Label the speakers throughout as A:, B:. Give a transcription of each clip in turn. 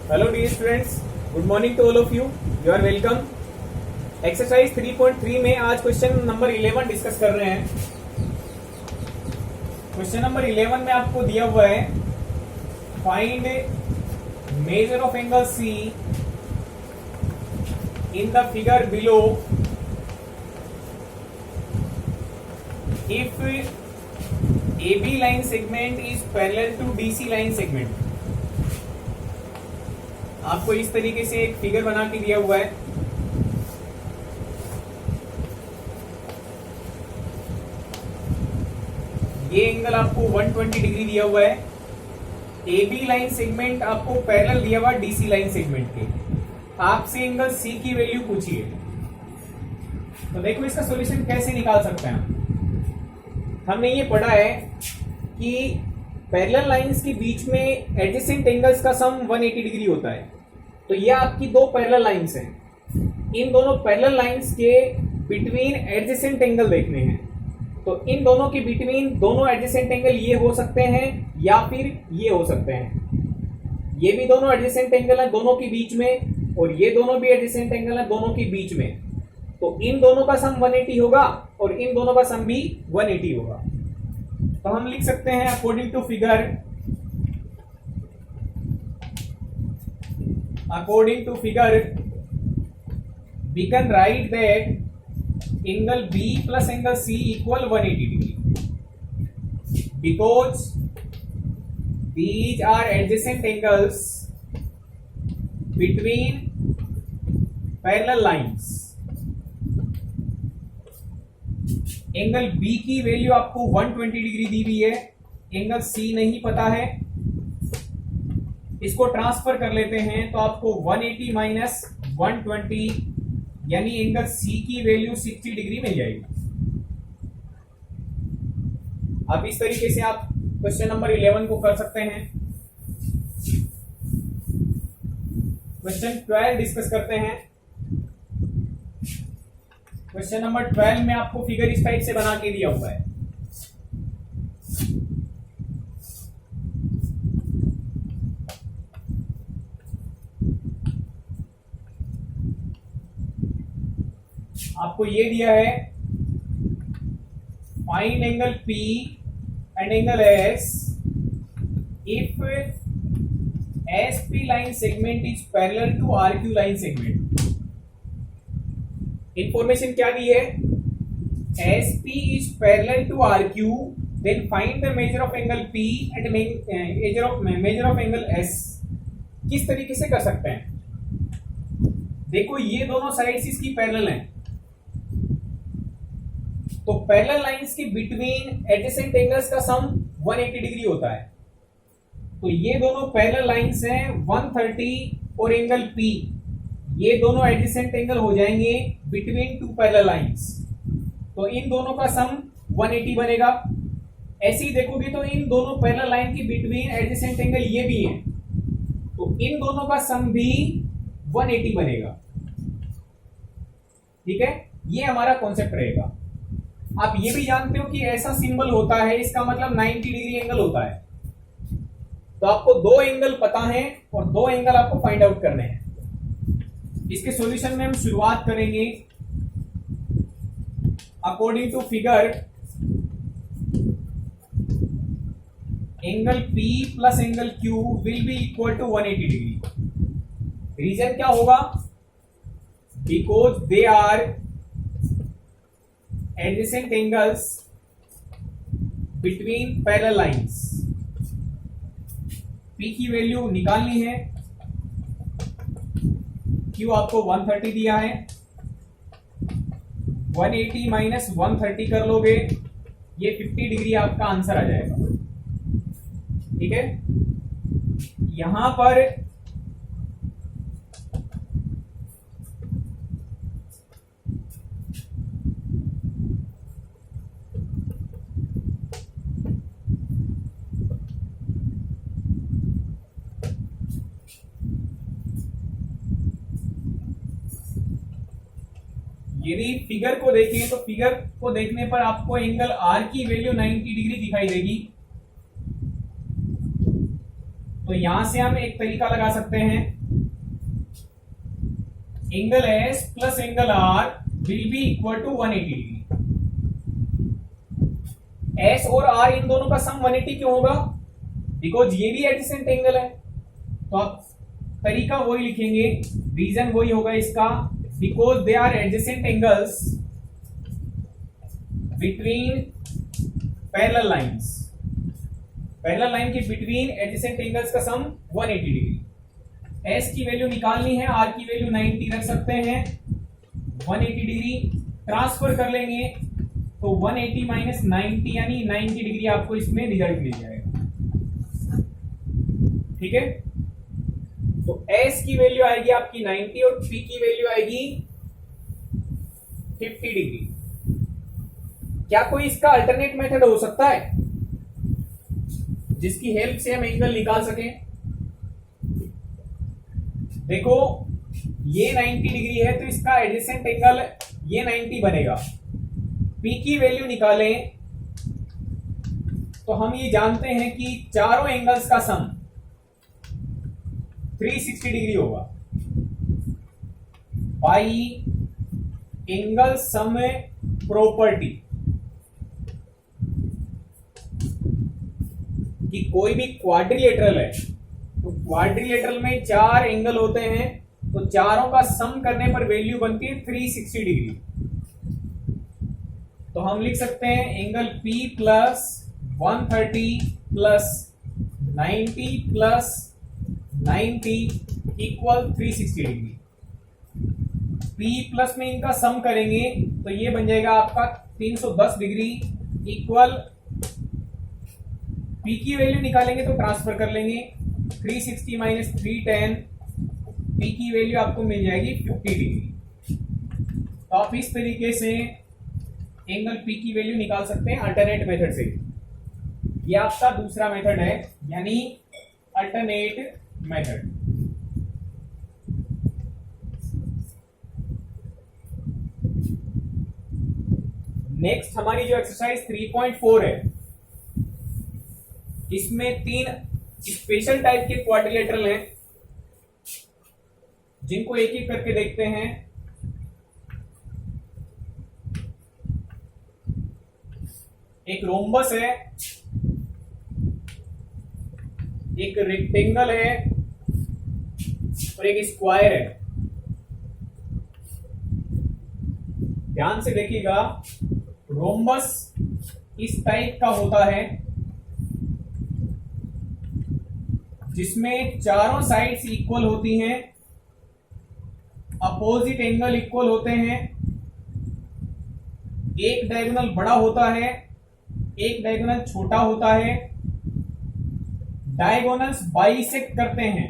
A: Hello dear students, good morning to all of you. You are welcome. Exercise 3.3 में आज question number 11 discuss कर रहे हैं. Question number 11 में आपको दिया हुआ है find measure of angle C in the figure below if AB line segment is parallel to DC line segment. आपको इस तरीके से एक फिगर बना के दिया हुआ है. ये एंगल आपको 120 डिग्री दिया हुआ है. AB लाइन सेगमेंट आपको पैरेलल दिया हुआ DC लाइन सेगमेंट के. आपसे एंगल C की वैल्यू पूछिए. तो देखो इसका सॉल्यूशन कैसे निकाल सकते हैं. हमने ये पढ़ा है कि पैरेलल लाइंस के बीच में एडजेसेंट एंगल्स का सम 180 डिग्री होता है. तो ये आपकी दो पैरेलल लाइंस हैं. इन दोनों पैरेलल लाइंस के बिटवीन एडजेसेंट एंगल देखने हैं. तो इन दोनों के बिटवीन दोनों एडजेसेंट एंगल ये हो सकते हैं या फिर ये हो सकते हैं. ये भी दोनों एडजेसेंट एंगल है दोनों के बीच में, और ये दोनों भी एडजेसेंट एंगल है दोनों के बीच में. तो इन दोनों का सम 180 होगा और इन दोनों का सम भी 180 होगा. तो हम लिख सकते हैं according to figure we can write that angle B plus angle C equal 180 degree because these are adjacent angles between parallel lines. Angle B की वैल्यू आपको 120 डिग्री दी हुई है. एंगल C नहीं पता है. इसको ट्रांसफर कर लेते हैं तो आपको 180 माइनस 120 यानी एंगल C की वैल्यू 60 डिग्री मिल जाएगी. अब इस तरीके से आप क्वेश्चन नंबर 11 को कर सकते हैं. क्वेश्चन 12 डिस्कस करते हैं. क्वेश्चन नंबर 12 में आपको फिगर इस टाइप से बना के दिया हुआ है. आपको ये दिया है find angle P and angle S if SP line segment is parallel to RQ line segment. Information क्या दी है? SP is parallel to RQ, then find the measure of angle P and measure of angle S. किस तरीके से कर सकते हैं? देखो ये दोनों साइड्स इसकी पैरेलल हैं. तो पैरेलल लाइंस के बिटवीन एडजेसेंट एंगल्स का सम 180 डिग्री होता है. तो ये दोनों पैरेलल लाइंस हैं 130 और एंगल P. ये दोनों एडजेसेंट एंगल हो जाएंगे बिटवीन टू पैरेलल लाइंस. तो इन दोनों का सम 180 बनेगा. ऐसे ही देखोगे तो इन दोनों पैरेलल लाइन के बिटवीन एडजेसेंट एंगल ये भी हैं. तो इन दोनों का सम भी 180 बनेगा. ठीक है, ये हमारा कॉन्सेप्ट रहेगा. आप ये भी जानते हो कि ऐसा सिंबल होता है इसका मतलब 90 डिग्री एंगल होता है. तो आपको दो एंगल पता है और दो एंगल आपको फाइंड आउट करने हैं. इसके सॉल्यूशन में हम शुरुआत करेंगे according to figure angle P plus angle Q will be equal to 180 degree. Reason क्या होगा? Because they are adjacent angles between parallel lines. P की वैल्यू निकालनी है. Q आपको 130 दिया है. 180 माइनस 130 कर लोगे ये 50 डिग्री आपका आंसर आ जाएगा. ठीक है, यहां पर यदि फिगर को देखें तो फिगर को देखने पर आपको एंगल R की वैल्यू 90 डिग्री दिखाई देगी. तो यहां से हम एक तरीका लगा सकते हैं angle S plus angle R will be equal to 180 degree. S और आर इन दोनों का सम 180 क्यों होगा? बिकॉज ये भी एडजेसेंट एंगल है। तो आप तरीका वही लिखेंगे, रीजन वही होगा इसका, because they are adjacent angles between parallel lines. Parallel line के बिटवीन एडजेसेंट एंगल्स का सम 180 डिग्री। एस की वैल्यू निकालनी है, आर की वैल्यू 90 रख सकते हैं, 180 डिग्री ट्रांसफर कर लेंगे तो 180 माइनस 90 यानी 90 डिग्री आपको इसमें रिजल्ट मिल जाएगा। ठीक है, तो एस की वैल्यू आएगी आपकी 90 और पी की वैल्यू आएगी 50 डिग्री। क्या कोई इसका अल्टरनेट मेथड हो सकता है जिसकी हेल्प से हम एंगल निकाल सकें? देखो ये 90 डिग्री है तो इसका एडजेसेंट एंगल ये 90 बनेगा। पी की वैल्यू निकालें तो हम ये जानते हैं कि चारों एंगल्स का सम 360 डिग्री होगा बाई एंगल सम प्रॉपर्टी, कि कोई भी क्वाड्रिलेटरल है तो क्वाड्रिलेटरल में 4 एंगल होते हैं तो चारों का सम करने पर वैल्यू बनती है 360 डिग्री। तो हम लिख सकते हैं angle P plus 130 plus 90 plus 90 equal 360 degree. P plus में इनका सम करेंगे तो ये बन जाएगा आपका 310 डिग्री इक्वल, P की वैल्यू निकालेंगे तो ट्रांसफर कर लेंगे, 360 माइनस 310, P की वैल्यू आपको मिल जाएगी 50 डिग्री। तो आप इस तरीके से एंगल P की वैल्यू निकाल सकते हैं अल्टरनेट मेथड से। ये आपका दूसरा मेथड है, यानी अल्टरनेट मेथड। नेक्स्ट हमारी जो एक्सरसाइज 3.4 है, इसमें 3 स्पेशल टाइप के क्वाड्रिलेटरल हैं जिनको एक एक करके देखते हैं। एक रोम्बस है, एक रेक्टेंगल है और एक स्क्वायर है। ध्यान से देखिएगा, रोम्बस इस टाइप का होता है जिसमें चारों साइड्स इक्वल होती हैं, अपोजिट एंगल इक्वल होते हैं, एक डायगोनल बड़ा होता है, एक डायगोनल छोटा होता है, डायगोनल्स बाइसेक्ट करते हैं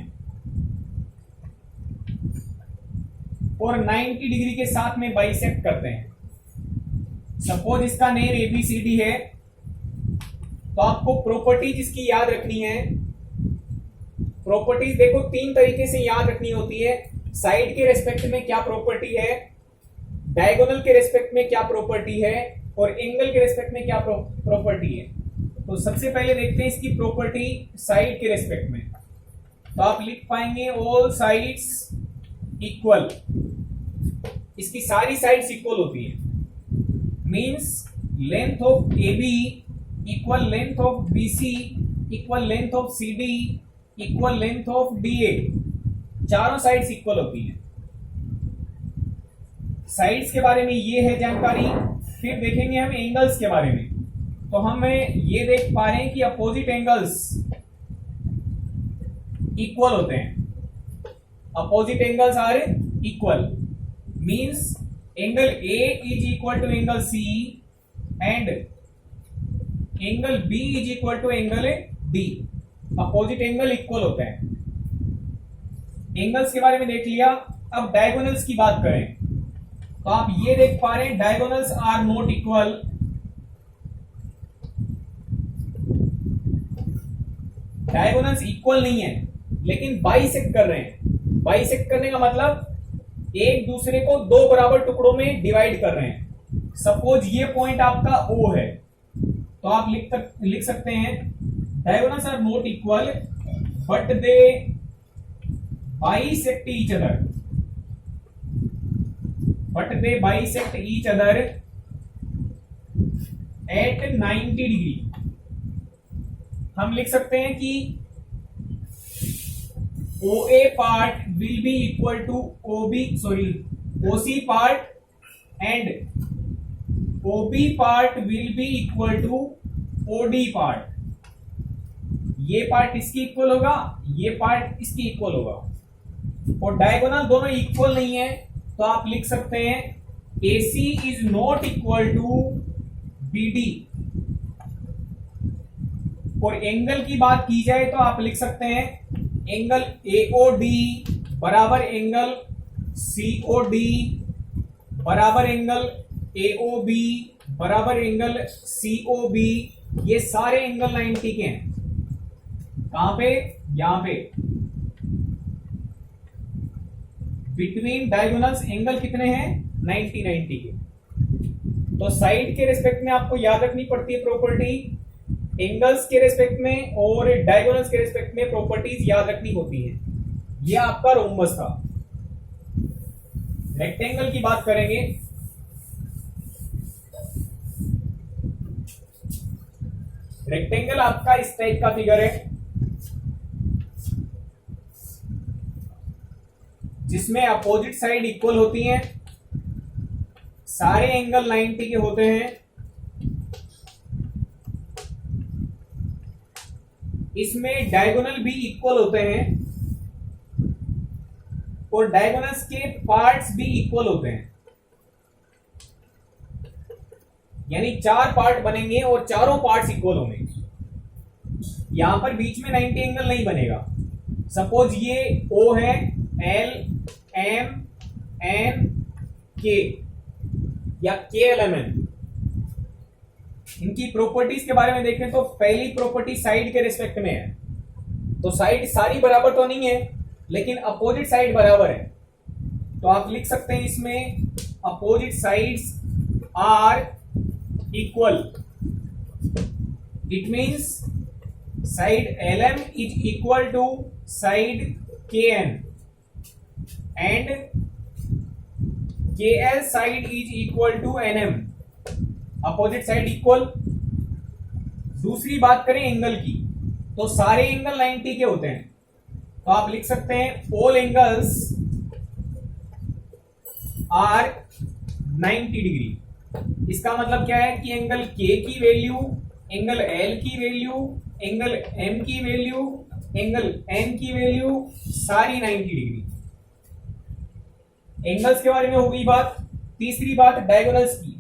A: और 90 डिग्री के साथ में बाइसेक्ट करते हैं। सपोज इसका नेम एबीसीडी है तो आपको प्रॉपर्टीज इसकी याद रखनी है। प्रॉपर्टीज देखो 3 तरीके से याद रखनी होती है, साइड के रेस्पेक्ट में क्या प्रॉपर्टी है, डायगोनल के रेस्पेक्ट में क्या प्रॉपर्टी है और एंगल के रेस्पेक्ट में क्या प्रॉपर्टी है। तो सबसे पहले देखते हैं इसकी प्रॉपर्टी साइड के रेस्पेक्ट में। तो आप लिख पाएंगे ऑल साइड्स इक्वल, इसकी सारी साइड्स इक्वल होती है, means length of AB equal length of BC equal length of CD equal length of DA, चारों साइड्स इक्वल होती हैं। साइड्स के बारे में ये है जानकारी। फिर देखेंगे हम एंगल्स के बारे में। तो हम ये देख पा रहे हैं कि अपोजिट एंगल्स इक्वल होते हैं, opposite angles are equal, means angle A is equal to angle C and angle B is equal to angle D। Opposite angle equal होते हैं। एंगल्स के बारे में देख लिया। अब डायगोनल्स की बात करें तो आप ये देख पा रहे हैं diagonals are not equal. Diagonals equal नहीं है लेकिन बाइसेक्ट कर रहे हैं। बाइसेक्ट करने का मतलब एक दूसरे को 2 बराबर टुकड़ों में डिवाइड कर रहे हैं। सपोज ये पॉइंट आपका O है तो आप लिख सकते हैं diagonals are not equal but they bisect each other. But they bisect each other at 90 degree. हम लिख सकते हैं कि OA part will be equal to OC part and OB part will be equal to OD part. ये part इसकी equal होगा, ये part इसकी इक्वल होगा, और डायगोनल दोनों इक्वल नहीं है, तो आप लिख सकते हैं AC is not equal to BD। और एंगल की बात की जाए तो आप लिख सकते हैं एंगल AOD बराबर एंगल COD बराबर एंगल AOB बराबर एंगल COB। ये सारे एंगल 90 के हैं। कहां पे? यहां पे। बिटवीन डायगोनल्स एंगल कितने हैं? 90 के। तो साइड के रेस्पेक्ट में आपको याद रखनी पड़ती है प्रॉपर्टी, एंगल्स के रेस्पेक्ट में और डायगोनल्स के रेस्पेक्ट में प्रॉपर्टीज याद रखनी होती है। ये आपका रोम्बस था। रेक्टेंगल की बात करेंगे। रेक्टेंगल आपका इस टाइप का फिगर है जिसमें अपोजिट साइड इक्वल होती हैं, सारे एंगल 90 के होते हैं। इसमें डायगोनल भी इक्वल होते हैं और डायगोनल्स के पार्ट्स भी इक्वल होते हैं, यानी 4 पार्ट बनेंगे और चारों पार्ट्स इक्वल होंगे। यहां पर बीच में 90 एंगल नहीं बनेगा। सपोज ये O है, L M N K या KLMN। इनकी प्रॉपर्टीज के बारे में देखें तो पहली प्रॉपर्टी साइड के रिस्पेक्ट में है, तो साइड सारी बराबर तो नहीं है लेकिन अपोजिट साइड बराबर है, तो आप लिख सकते हैं इसमें opposite sides are equal. It means side LM is equal to side KN and KL side is equal to NM। Opposite side equal. दूसरी बात करें एंगल की, तो सारे एंगल 90 के होते हैं, तो आप लिख सकते हैं ऑल एंगल्स आर 90 डिग्री। इसका मतलब क्या है कि एंगल K की वैल्यू, एंगल L की वैल्यू, एंगल M की वैल्यू, एंगल N की वैल्यू सारी 90 डिग्री। एंगल्स के बारे में हो गई बात। तीसरी बात डायगोनल्स की,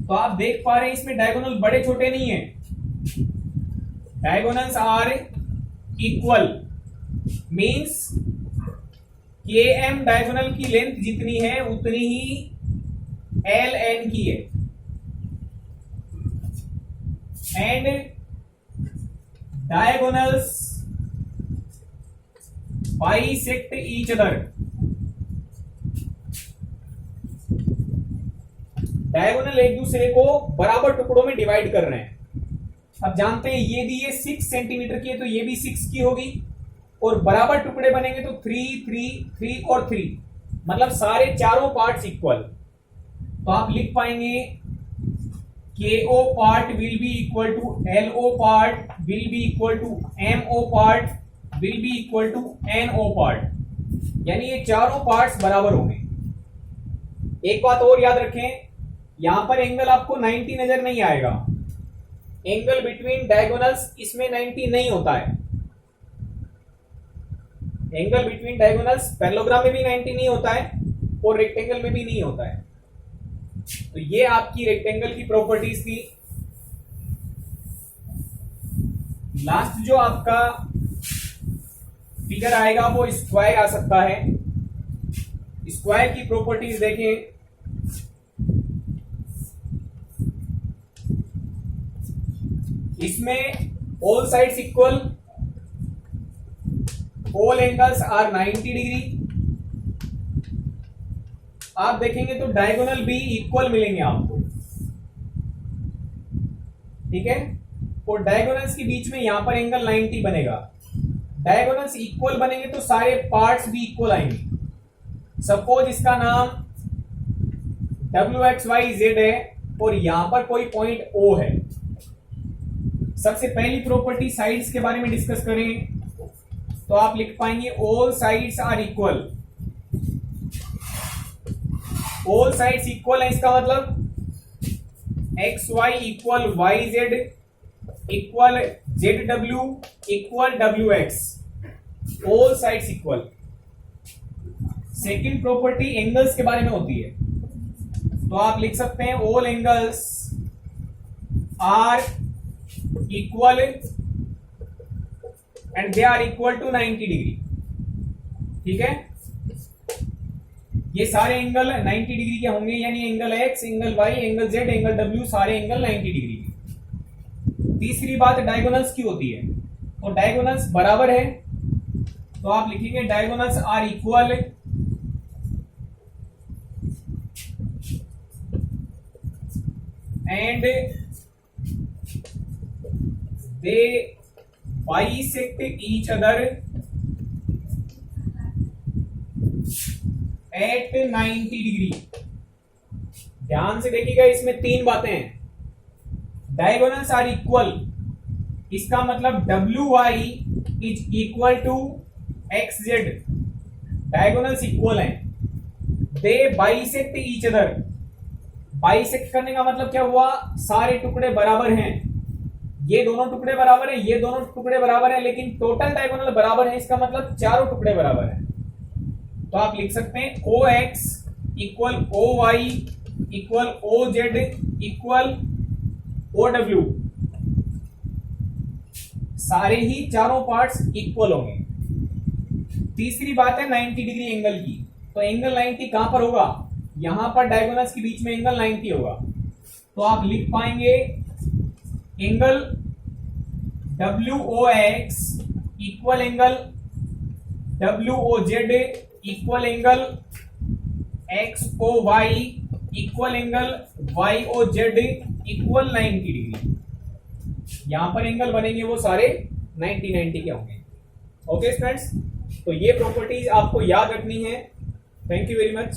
A: तो आप देख पा रहे हैं इसमें डायगोनल बड़े छोटे नहीं है, diagonals are equal. Means KM diagonal की लेंथ जितनी है उतनी ही LN की है, and diagonals bisect each other. Diagonal एक दूसरे को बराबर टुकड़ों में डिवाइड कर रहे हैं। अब जानते हैं ये दी है 6 सेंटीमीटर की है, तो ये भी 6 की होगी, और बराबर टुकड़े बनेंगे तो 3 3 3 और 3, मतलब सारे चारों पार्ट्स इक्वल। तो आप लिख पाएंगे KO part will be equal to LO part will be equal to MO part will be equal to NO part, यानी ये चारों पार्ट्स बराबर होंगे। एक बात और याद रखें, यहां पर एंगल आपको 90 नजर नहीं आएगा। एंगल बिटवीन डायगोनल्स इसमें 90 नहीं होता है। एंगल बिटवीन डायगोनल्स पैरेललोग्राम में भी 90 नहीं होता है और रेक्टेंगल में भी नहीं होता है। तो ये आपकी रेक्टेंगल की प्रॉपर्टीज थी। लास्ट जो आपका फिगर आएगा वो स्क्वायर आ सकता है। स्क्वायर की प्रॉपर्टीज देखें। इसमें all sides equal, all angles are 90 degree. आप देखेंगे तो डायगोनल भी इक्वल मिलेंगे आपको, ठीक है। और डायगोनल्स के बीच में यहां पर एंगल 90 बनेगा। डायगोनल्स इक्वल बनेंगे तो सारे पार्ट्स भी इक्वल आएंगे। सपोज इसका नाम WXYZ है और यहां पर कोई पॉइंट O है। सबसे पहली प्रॉपर्टी साइड्स के बारे में डिस्कस करें तो आप लिख पाएंगे all sides are equal. All sides equal है, इसका मतलब XY equal YZ equal ZW equal WX, all sides equal. Second property angles के बारे में होती है, तो आप लिख सकते हैं all angles are equal and they are equal to 90 degree. ठीक है, ये सारे एंगल 90 डिग्री के होंगे, यानी angle X, angle Y, angle Z, angle W सारे एंगल 90 डिग्री के। तीसरी बात डायगोनल्स की होती है, तो डायगोनल्स बराबर है, तो आप लिखेंगे diagonals are equal and they bisect each other at 90 degree. ध्यान से देखिएगा, इसमें तीन बातें हैं। डायगोनल्स आर इक्वल, इसका मतलब WY is equal to XZ, diagonals equal हैं। They bisect each other, bisect करने का मतलब क्या हुआ, सारे टुकड़े बराबर हैं, ये दोनों टुकड़े बराबर हैं, ये दोनों टुकड़े बराबर हैं, लेकिन टोटल डायगोनल बराबर है, इसका मतलब चारों टुकड़े बराबर हैं। तो आप लिख सकते हैं OX equal OY equal OZ equal OW, सारे ही चारों पार्ट्स इक्वल होंगे। तीसरी बात है 90 डिग्री एंगल की, तो एंगल 90 कहां पर होगा, यहां पर डायगोनल्स के बीच में एंगल 90 होगा, तो आप लिख पाएंगे angle WOX equal angle WOZ equal angle XOY equal angle YOZ equal 90 degree. यहां पर एंगल बनेंगे वो सारे 90 के होंगे। ओके स्टूडेंट्स, तो ये प्रॉपर्टीज आपको याद रखनी है। Thank you very much.